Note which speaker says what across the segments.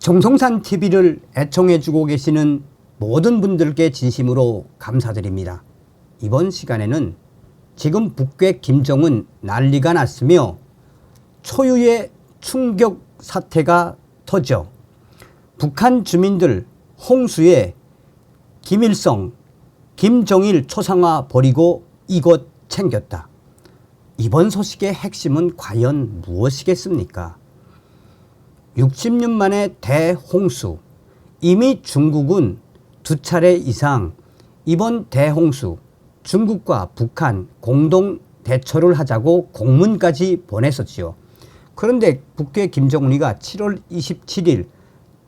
Speaker 1: 정성산 TV를 애청해주고 계시는 모든 분들께 진심으로 감사드립니다. 이번 시간에는 지금 북괴 김정은 난리가 났으며 초유의 충격 사태가 터져 북한 주민들 홍수에 김일성, 김정일 초상화 버리고 이곳 챙겼다. 이번 소식의 핵심은 과연 무엇이겠습니까? 60년 만에 대홍수. 이미 중국은 2차례 이상 이번 대홍수 중국과 북한 공동 대처를 하자고 공문까지 보냈었지요. 그런데 북괴 김정은이가 7월 27일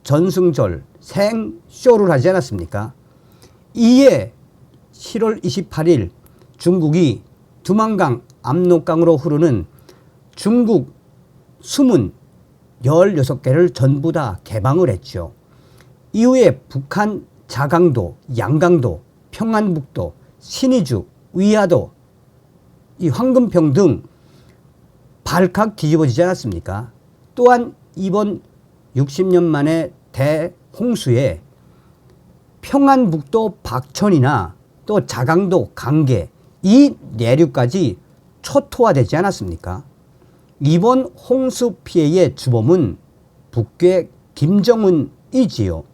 Speaker 1: 전승절 생쇼를 하지 않았습니까? 이에 7월 28일 중국이 두만강 압록강으로 흐르는 중국 수문 16개를 전부 다 개방을 했죠. 이후에 북한 자강도, 양강도, 평안북도, 신의주, 위화도, 이 황금평 등 발칵 뒤집어지지 않았습니까? 또한 이번 60년 만에 대홍수에 평안북도 박천이나 또 자강도 강계 이 내륙까지 초토화되지 않았습니까? 이번 홍수 피해의 주범은 북괴 김정은이지요.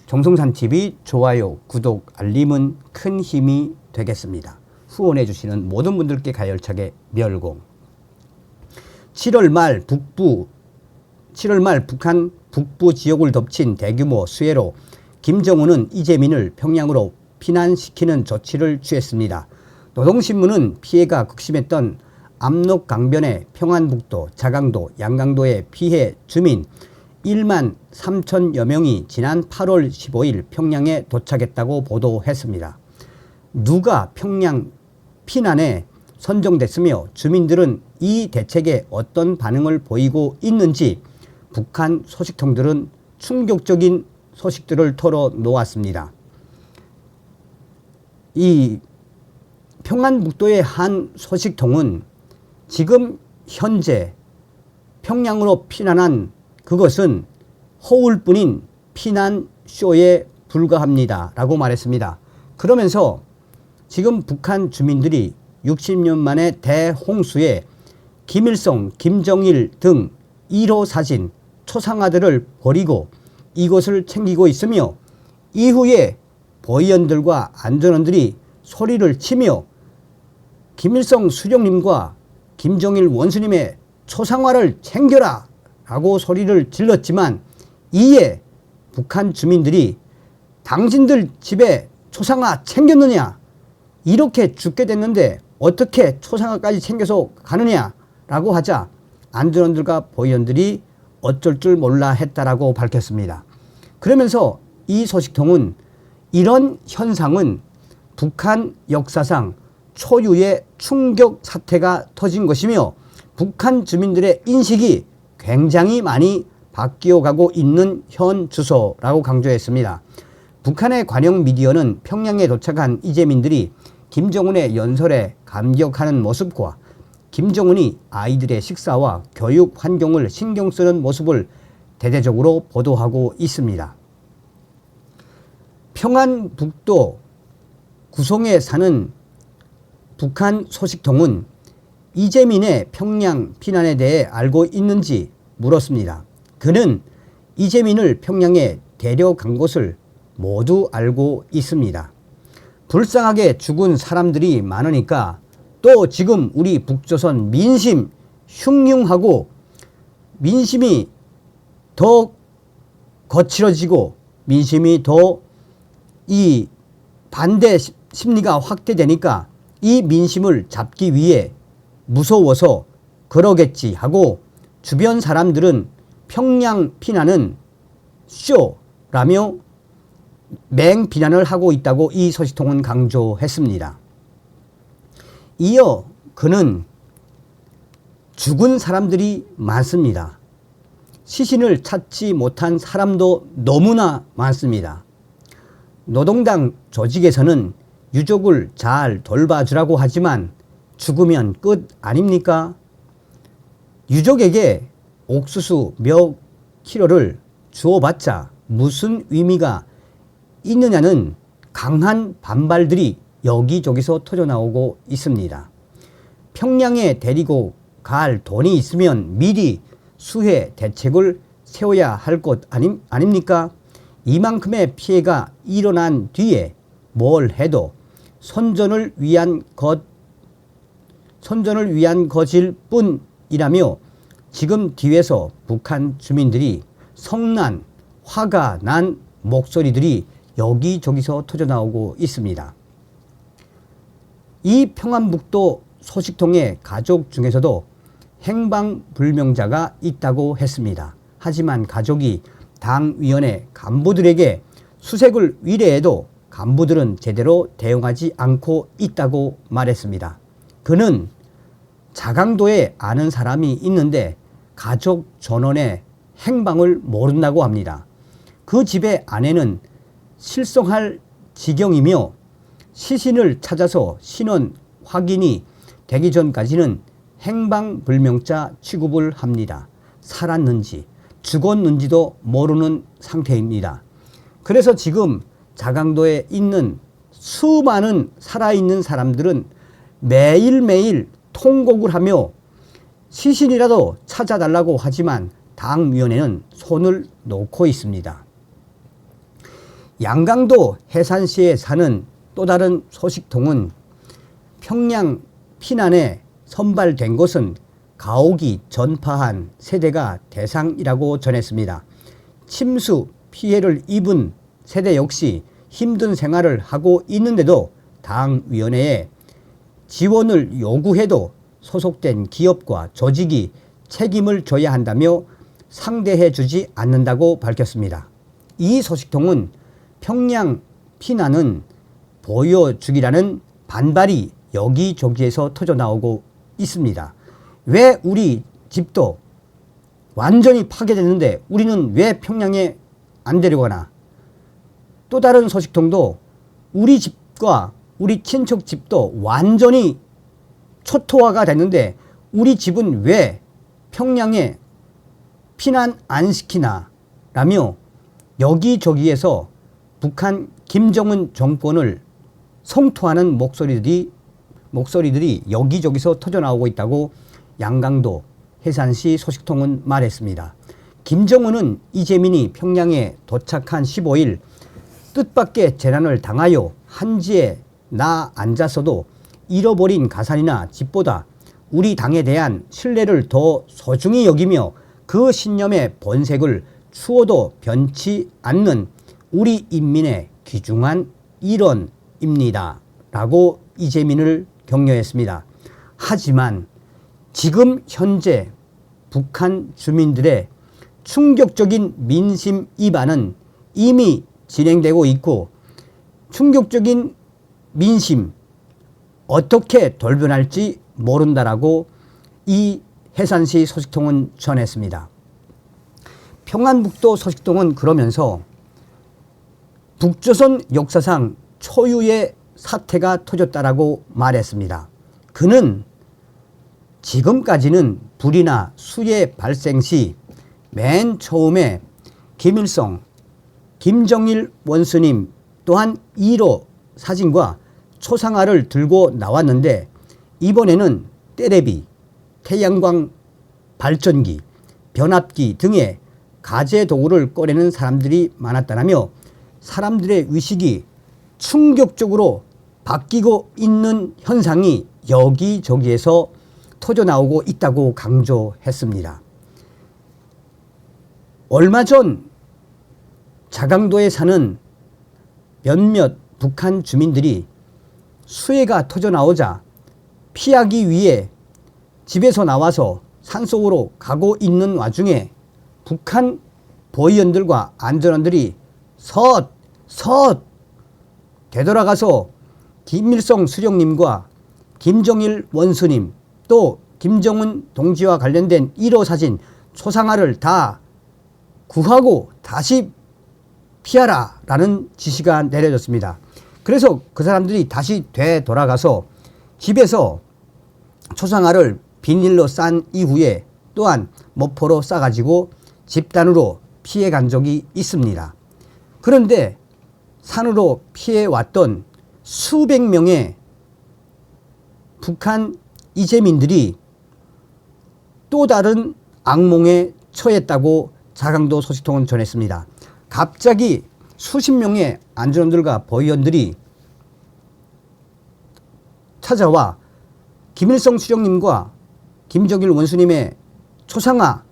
Speaker 1: 정성산TV 좋아요, 구독, 알림은 큰 힘이 되겠습니다. 후원해 주시는 모든 분들께 가열차게 멸공. 7월 말 북한 북부 지역을 덮친 대규모 수해로 김정은은 이재민을 평양으로 피난시키는 조치를 취했습니다. 노동신문은 피해가 극심했던 압록강변의 평안북도, 자강도, 양강도의 피해 주민 1만 3천여 명이 지난 8월 15일 평양에 도착했다고 보도했습니다. 누가 평양 피난에 선정됐으며 주민들은 이 대책에 어떤 반응을 보이고 있는지 북한 소식통들은 충격적인 소식들을 털어놓았습니다. 이 평안북도의 한 소식통은 지금 현재 평양으로 피난한 그것은 허울뿐인 피난쇼에 불과합니다 라고 말했습니다. 그러면서 지금 북한 주민들이 60년 만에 대홍수에 김일성, 김정일 등 1호 사진, 초상화들을 버리고 이것을 챙기고 있으며 이후에 보위원들과 안전원들이 소리를 치며 김일성 수령님과 김정일 원수님의 초상화를 챙겨라 라고 소리를 질렀지만 이에 북한 주민들이 당신들 집에 초상화 챙겼느냐, 이렇게 죽게 됐는데 어떻게 초상화까지 챙겨서 가느냐 라고 하자 안전원들과 보위원들이 어쩔 줄 몰라 했다라고 밝혔습니다. 그러면서 이 소식통은 이런 현상은 북한 역사상 초유의 충격 사태가 터진 것이며 북한 주민들의 인식이 굉장히 많이 바뀌어가고 있는 현 주소라고 강조했습니다. 북한의 관영 미디어는 평양에 도착한 이재민들이 김정은의 연설에 감격하는 모습과 김정은이 아이들의 식사와 교육 환경을 신경 쓰는 모습을 대대적으로 보도하고 있습니다. 평안북도 구송에 사는 북한 소식통은 이재민의 평양 피난에 대해 알고 있는지 물었습니다. 그는 이재민을 평양에 데려간 것을 모두 알고 있습니다. 불쌍하게 죽은 사람들이 많으니까 또 지금 우리 북조선 민심 흉흉하고 민심이 더 거칠어지고 민심이 더 이 반대 심리가 확대되니까 이 민심을 잡기 위해 무서워서 그러겠지 하고 주변 사람들은 평양 피난은 쇼라며 맹비난을 하고 있다고 이 소식통은 강조했습니다. 이어 그는 죽은 사람들이 많습니다. 시신을 찾지 못한 사람도 너무나 많습니다. 노동당 조직에서는 유족을 잘 돌봐주라고 하지만 죽으면 끝 아닙니까? 유족에게 옥수수 몇 킬로를 주어봤자 무슨 의미가 있느냐는 강한 반발들이 여기저기서 터져나오고 있습니다. 평양에 데리고 갈 돈이 있으면 미리 수해 대책을 세워야 할 것 아닙니까? 이만큼의 피해가 일어난 뒤에 뭘 해도 선전을 위한 것일 뿐이라며 지금 뒤에서 북한 주민들이 성난, 화가 난 목소리들이 여기저기서 터져나오고 있습니다. 이 평안북도 소식통의 가족 중에서도 행방불명자가 있다고 했습니다. 하지만 가족이 당위원회 간부들에게 수색을 의뢰해도 간부들은 제대로 대응하지 않고 있다고 말했습니다. 그는 자강도에 아는 사람이 있는데 가족 전원의 행방을 모른다고 합니다. 그 집의 아내는 실성할 지경이며 시신을 찾아서 신원 확인이 되기 전까지는 행방불명자 취급을 합니다. 살았는지 죽었는지도 모르는 상태입니다. 그래서 지금 자강도에 있는 수많은 살아있는 사람들은 매일매일 통곡을 하며 시신이라도 찾아달라고 하지만 당위원회는 손을 놓고 있습니다. 양강도 해산시에 사는 또 다른 소식통은 평양 피난에 선발된 것은 가옥이 전파한 세대가 대상이라고 전했습니다. 침수 피해를 입은 세대 역시 힘든 생활을 하고 있는데도 당위원회에 지원을 요구해도 소속된 기업과 조직이 책임을 져야 한다며 상대해 주지 않는다고 밝혔습니다. 이 소식통은 평양 피난은 보여주기라는 반발이 여기저기에서 터져나오고 있습니다. 왜 우리 집도 완전히 파괴됐는데 우리는 왜 평양에 안 데려가나? 또 다른 소식통도 우리 집과 우리 친척 집도 완전히 초토화가 됐는데 우리 집은 왜 평양에 피난 안 시키나? 라며 여기저기에서 북한 김정은 정권을 성토하는 목소리들이 여기저기서 터져나오고 있다고 양강도 해산시 소식통은 말했습니다. 김정은은 이재민이 평양에 도착한 15일 뜻밖의 재난을 당하여 한지에 나 앉아서도 잃어버린 가산이나 집보다 우리 당에 대한 신뢰를 더 소중히 여기며 그 신념의 본색을 추워도 변치 않는 우리 인민의 귀중한 일원입니다. 라고 이재민을 격려했습니다. 하지만 지금 현재 북한 주민들의 충격적인 민심 이반은 이미 진행되고 있고 충격적인 민심 어떻게 돌변할지 모른다라고 이 해산시 소식통은 전했습니다. 평안북도 소식통은 그러면서 북조선 역사상 초유의 사태가 터졌다라고 말했습니다. 그는 지금까지는 불이나 수해 발생 시 맨 처음에 김일성, 김정일 원수님 또한 1호 사진과 초상화를 들고 나왔는데 이번에는 떼레비, 태양광 발전기, 변압기 등의 가재 도구를 꺼내는 사람들이 많았다라며 사람들의 의식이 충격적으로 바뀌고 있는 현상이 여기저기에서 터져나오고 있다고 강조했습니다. 얼마 전 자강도에 사는 몇몇 북한 주민들이 수해가 터져나오자 피하기 위해 집에서 나와서 산속으로 가고 있는 와중에 북한 보위원들과 안전원들이 섰 되돌아가서 김일성 수령님과 김정일 원수님 또 김정은 동지와 관련된 1호 사진 초상화를 다 구하고 다시 피하라 라는 지시가 내려졌습니다. 그래서 그 사람들이 다시 되돌아가서 집에서 초상화를 비닐로 싼 이후에 또한 모포로 싸가지고 집단으로 피해간 적이 있습니다. 그런데 산으로 피해왔던 수백 명의 북한 이재민들이 또 다른 악몽에 처했다고 자강도 소식통은 전했습니다. 갑자기 수십 명의 안전원들과 보위원들이 찾아와 김일성 수령님과 김정일 원수님의 초상화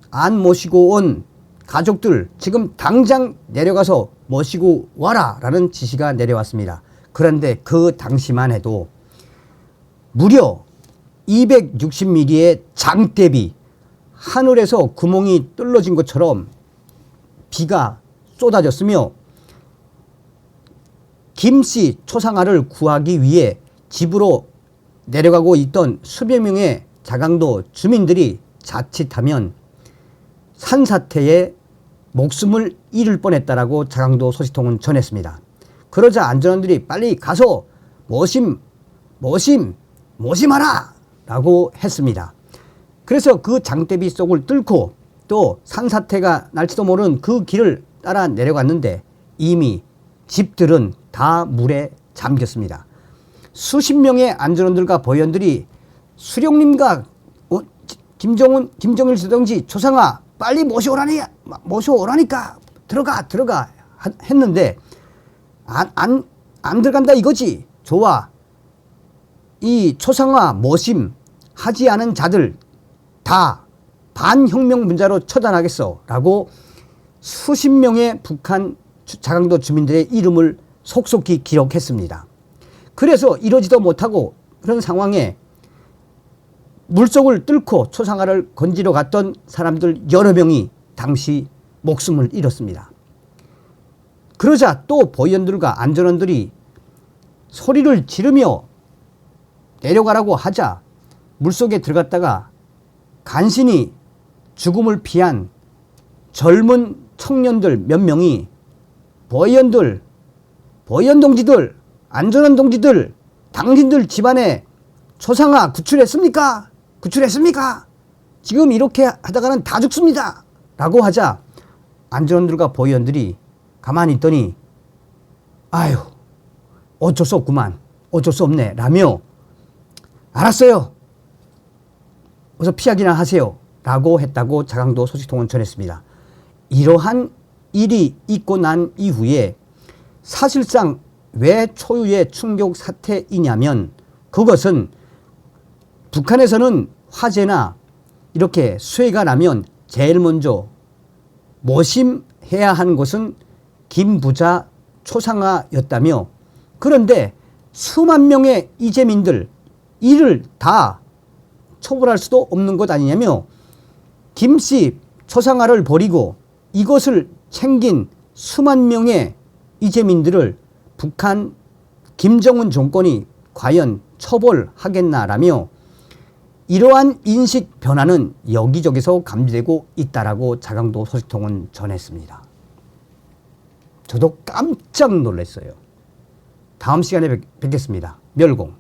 Speaker 1: 안 모시고 온 가족들 지금 당장 내려가서 모시고 와라 라는 지시가 내려왔습니다. 그런데 그 당시만 해도 무려 260mm의 장대비, 하늘에서 구멍이 뚫어진 것처럼 비가 쏟아졌으며 김씨 초상화를 구하기 위해 집으로 내려가고 있던 수백 명의 자강도 주민들이 자칫하면 산사태에 목숨을 잃을 뻔했다라고 자강도 소식통은 전했습니다. 그러자 안전원들이 빨리 가서 모심하라 라고 했습니다. 그래서 그 장대비 속을 뚫고 또 산사태가 날지도 모르는 그 길을 따라 내려갔는데 이미 집들은 다 물에 잠겼습니다. 수십 명의 안전원들과 보위원들이 수령님과 김정일 주동지 초상화 빨리 모셔오라니까 들어가 했는데 안 들어간다 이거지. 좋아. 이 초상화 모심 하지 않은 자들 다 반혁명 문자로 처단하겠어 라고 수십 명의 북한 자강도 주민들의 이름을 속속히 기록했습니다. 그래서 이러지도 못하고 그런 상황에 물속을 뚫고 초상화를 건지러 갔던 사람들 여러 명이 당시 목숨을 잃었습니다. 그러자 또 보위원들과 안전원들이 소리를 지르며 내려가라고 하자 물속에 들어갔다가 간신히 죽음을 피한 젊은 청년들 몇 명이 보위원 동지들, 안전원 동지들, 당신들 집안에 초상화 구출했습니까? 지금 이렇게 하다가는 다 죽습니다. 라고 하자 안전원들과 보위원들이 가만히 있더니 아유 어쩔 수 없구만. 어쩔 수 없네. 라며 알았어요. 어서 피하기나 하세요. 라고 했다고 자강도 소식통은 전했습니다. 이러한 일이 있고 난 이후에 사실상 왜 초유의 충격 사태이냐면 그것은 북한에서는 화재나 이렇게 수해가 나면 제일 먼저 모심해야 하는 것은 김부자 초상화였다며 그런데 수만 명의 이재민들 이를 다 처벌할 수도 없는 것 아니냐며 김씨 초상화를 버리고 이것을 챙긴 수만 명의 이재민들을 북한 김정은 정권이 과연 처벌하겠나라며 이러한 인식 변화는 여기저기서 감지되고 있다라고 자강도 소식통은 전했습니다. 저도 깜짝 놀랐어요. 다음 시간에 뵙겠습니다. 멸공.